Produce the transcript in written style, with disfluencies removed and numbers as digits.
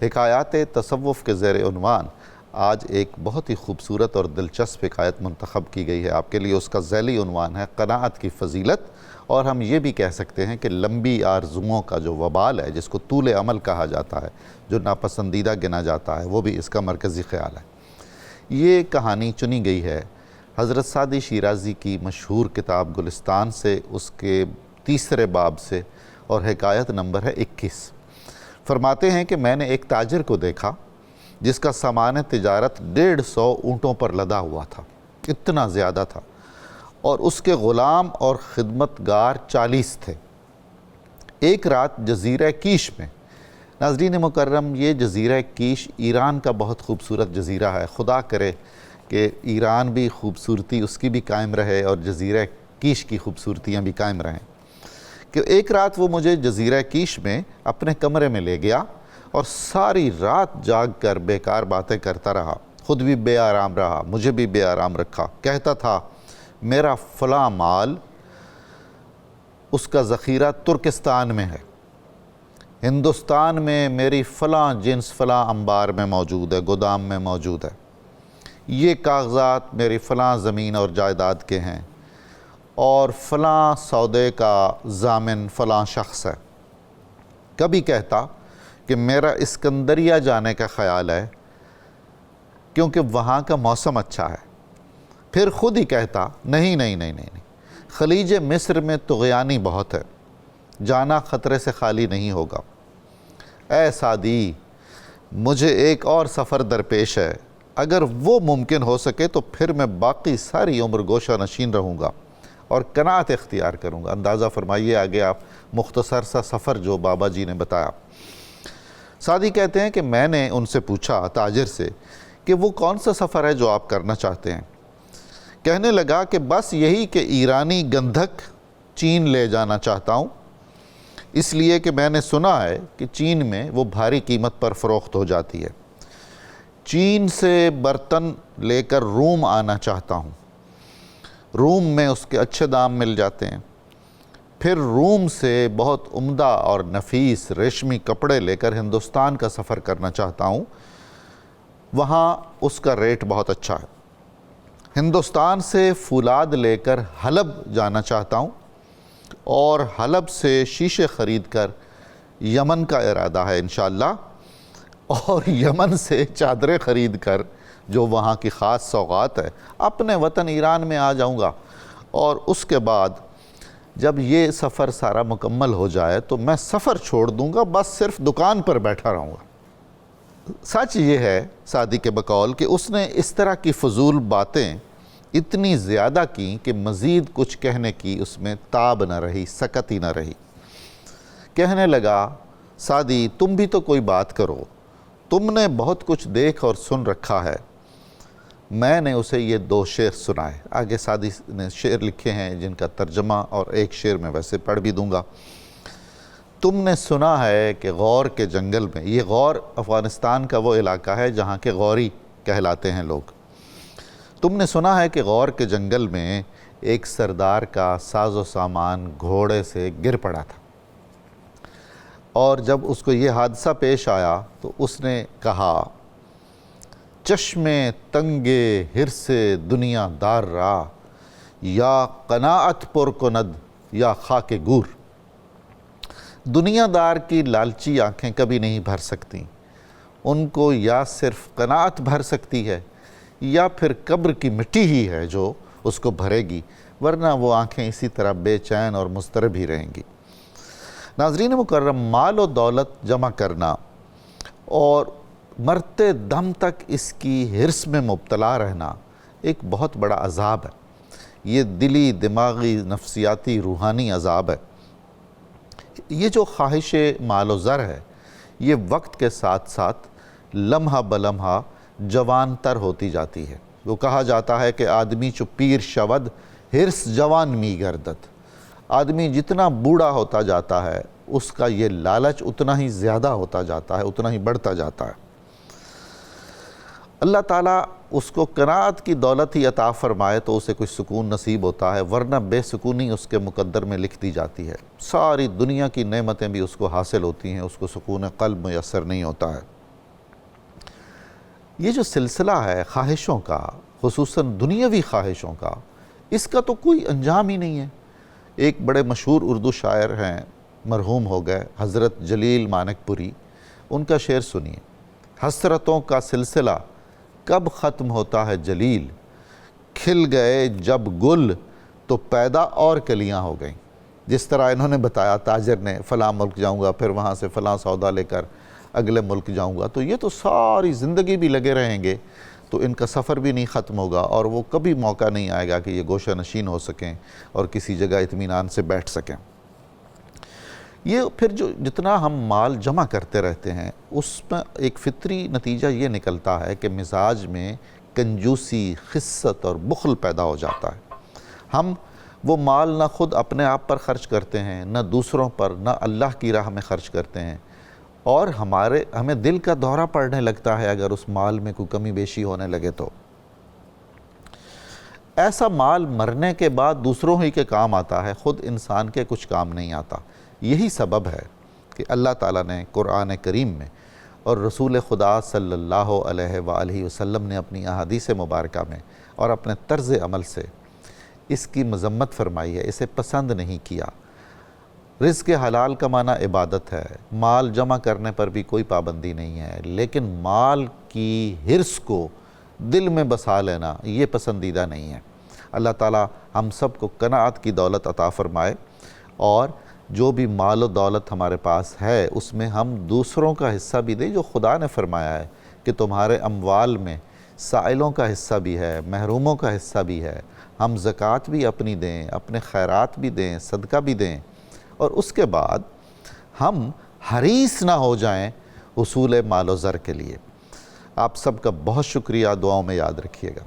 حکایات تصوف کے زیر عنوان آج ایک بہت ہی خوبصورت اور دلچسپ حکایت منتخب کی گئی ہے آپ کے لیے۔ اس کا ذیلی عنوان ہے قناعت کی فضیلت، اور ہم یہ بھی کہہ سکتے ہیں کہ لمبی آرزوؤں کا جو وبال ہے، جس کو طول عمل کہا جاتا ہے، جو ناپسندیدہ گنا جاتا ہے، وہ بھی اس کا مرکزی خیال ہے۔ یہ کہانی چنی گئی ہے حضرت سعدی شیرازی کی مشہور کتاب گلستان سے، اس کے تیسرے باب سے، اور حکایت نمبر ہے 21۔ فرماتے ہیں کہ میں نے ایک تاجر کو دیکھا جس کا سامان تجارت 150 اونٹوں پر لدا ہوا تھا، اتنا زیادہ تھا، اور اس کے غلام اور خدمتگار 40 تھے۔ ایک رات جزیرہ کیش میں، ناظرین مکرم یہ جزیرہ کیش ایران کا بہت خوبصورت جزیرہ ہے، خدا کرے کہ ایران بھی خوبصورتی اس کی بھی قائم رہے اور جزیرہ کیش کی خوبصورتیاں بھی قائم رہیں۔ کہ ایک رات وہ مجھے جزیرہ کیش میں اپنے کمرے میں لے گیا اور ساری رات جاگ کر بیکار باتیں کرتا رہا، خود بھی بے آرام رہا، مجھے بھی بے آرام رکھا۔ کہتا تھا میرا فلاں مال، اس کا ذخیرہ ترکستان میں ہے، ہندوستان میں میری فلاں جنس فلاں انبار میں موجود ہے، گودام میں موجود ہے، یہ کاغذات میری فلاں زمین اور جائیداد کے ہیں، اور فلاں سودے کا ضامن فلاں شخص ہے۔ کبھی کہتا کہ میرا اسکندریہ جانے کا خیال ہے کیونکہ وہاں کا موسم اچھا ہے۔ پھر خود ہی کہتا نہیں، خلیج مصر میں طغیانی بہت ہے، جانا خطرے سے خالی نہیں ہوگا۔ اے سعدی، مجھے ایک اور سفر درپیش ہے، اگر وہ ممکن ہو سکے تو پھر میں باقی ساری عمر گوشہ نشین رہوں گا اور قناعت اختیار کروں گا۔ اندازہ فرمائیے آگے آپ مختصر سا سفر جو بابا جی نے بتایا۔ سعدی کہتے ہیں کہ میں نے ان سے پوچھا، تاجر سے، کہ وہ کون سا سفر ہے جو آپ کرنا چاہتے ہیں؟ کہنے لگا کہ بس یہی کہ ایرانی گندھک چین لے جانا چاہتا ہوں، اس لیے کہ میں نے سنا ہے کہ چین میں وہ بھاری قیمت پر فروخت ہو جاتی ہے۔ چین سے برتن لے کر روم آنا چاہتا ہوں، روم میں اس کے اچھے دام مل جاتے ہیں۔ پھر روم سے بہت عمدہ اور نفیس ریشمی کپڑے لے کر ہندوستان کا سفر کرنا چاہتا ہوں، وہاں اس کا ریٹ بہت اچھا ہے۔ ہندوستان سے فولاد لے کر حلب جانا چاہتا ہوں، اور حلب سے شیشے خرید کر یمن کا ارادہ ہے انشاءاللہ، اور یمن سے چادریں خرید کر جو وہاں کی خاص سوغات ہے اپنے وطن ایران میں آ جاؤں گا، اور اس کے بعد جب یہ سفر سارا مکمل ہو جائے تو میں سفر چھوڑ دوں گا، بس صرف دکان پر بیٹھا رہوں گا۔ سچ یہ ہے سعدی کے بقول کہ اس نے اس طرح کی فضول باتیں اتنی زیادہ کیں کہ مزید کچھ کہنے کی اس میں تاب نہ رہی، سکت ہی نہ رہی۔ کہنے لگا سعدی تم بھی تو کوئی بات کرو، تم نے بہت کچھ دیکھ اور سن رکھا ہے۔ میں نے اسے یہ 2 شعر سنائے۔ آگے سعدی نے شعر لکھے ہیں جن کا ترجمہ اور ایک شعر میں ویسے پڑھ بھی دوں گا۔ تم نے سنا ہے کہ غور کے جنگل میں، یہ غور افغانستان کا وہ علاقہ ہے جہاں کے غوری کہلاتے ہیں لوگ۔ تم نے سنا ہے کہ غور کے جنگل میں ایک سردار کا ساز و سامان گھوڑے سے گر پڑا تھا، اور جب اس کو یہ حادثہ پیش آیا تو اس نے کہا چشمے تنگے ہرس دنیا دار را، یا قناعت پر کند یا خاک گور۔ دنیا دار کی لالچی آنکھیں کبھی نہیں بھر سکتی، ان کو یا صرف قناعت بھر سکتی ہے یا پھر قبر کی مٹی ہی ہے جو اس کو بھرے گی، ورنہ وہ آنکھیں اسی طرح بے چین اور مضطرب ہی رہیں گی۔ ناظرین مکرم، مال و دولت جمع کرنا اور مرتے دم تک اس کی ہرس میں مبتلا رہنا ایک بہت بڑا عذاب ہے۔ یہ دلی، دماغی، نفسیاتی، روحانی عذاب ہے۔ یہ جو خواہش مال و زر ہے، یہ وقت کے ساتھ ساتھ لمحہ بلمحہ جوان تر ہوتی جاتی ہے۔ وہ کہا جاتا ہے کہ آدمی چو پیر شود ہرس جوان می گردد۔ آدمی جتنا بوڑھا ہوتا جاتا ہے اس کا یہ لالچ اتنا ہی زیادہ ہوتا جاتا ہے، اتنا ہی بڑھتا جاتا ہے۔ اللہ تعالیٰ اس کو قناعت کی دولت ہی عطا فرمائے تو اسے کوئی سکون نصیب ہوتا ہے، ورنہ بے سکونی اس کے مقدر میں لکھ دی جاتی ہے۔ ساری دنیا کی نعمتیں بھی اس کو حاصل ہوتی ہیں، اس کو سکون قلب میسر نہیں ہوتا ہے۔ یہ جو سلسلہ ہے خواہشوں کا، خصوصاً دنیاوی خواہشوں کا، اس کا تو کوئی انجام ہی نہیں ہے۔ ایک بڑے مشہور اردو شاعر ہیں، مرحوم ہو گئے، حضرت جلیل مانک پوری، ان کا شعر سنیے: حسرتوں کا سلسلہ کب ختم ہوتا ہے جلیل، کھل گئے جب گل تو پیدا اور کلیاں ہو گئیں۔ جس طرح انہوں نے بتایا تاجر نے فلاں ملک جاؤں گا، پھر وہاں سے فلاں سودا لے کر اگلے ملک جاؤں گا، تو یہ تو ساری زندگی بھی لگے رہیں گے، تو ان کا سفر بھی نہیں ختم ہوگا، اور وہ کبھی موقع نہیں آئے گا کہ یہ گوشہ نشین ہو سکیں اور کسی جگہ اطمینان سے بیٹھ سکیں۔ یہ پھر جتنا ہم مال جمع کرتے رہتے ہیں، اس میں ایک فطری نتیجہ یہ نکلتا ہے کہ مزاج میں کنجوسی، خست اور بخل پیدا ہو جاتا ہے۔ ہم وہ مال نہ خود اپنے آپ پر خرچ کرتے ہیں، نہ دوسروں پر، نہ اللہ کی راہ میں خرچ کرتے ہیں، اور ہمیں دل کا دورہ پڑنے لگتا ہے اگر اس مال میں کوئی کمی بیشی ہونے لگے تو۔ ایسا مال مرنے کے بعد دوسروں ہی کے کام آتا ہے، خود انسان کے کچھ کام نہیں آتا۔ یہی سبب ہے کہ اللہ تعالیٰ نے قرآن کریم میں اور رسول خدا صلی اللہ علیہ وآلہ وسلم نے اپنی احادیث مبارکہ میں اور اپنے طرز عمل سے اس کی مذمت فرمائی ہے، اسے پسند نہیں کیا۔ رزق حلال کمانا عبادت ہے، مال جمع کرنے پر بھی کوئی پابندی نہیں ہے، لیکن مال کی حرص کو دل میں بسا لینا یہ پسندیدہ نہیں ہے۔ اللہ تعالیٰ ہم سب کو قناعت کی دولت عطا فرمائے، اور جو بھی مال و دولت ہمارے پاس ہے اس میں ہم دوسروں کا حصہ بھی دیں، جو خدا نے فرمایا ہے کہ تمہارے اموال میں سائلوں کا حصہ بھی ہے، محروموں کا حصہ بھی ہے۔ ہم زکوٰۃ بھی اپنی دیں، اپنے خیرات بھی دیں، صدقہ بھی دیں، اور اس کے بعد ہم حریص نہ ہو جائیں حصول مال و زر کے لیے۔ آپ سب کا بہت شکریہ، دعاؤں میں یاد رکھیے گا۔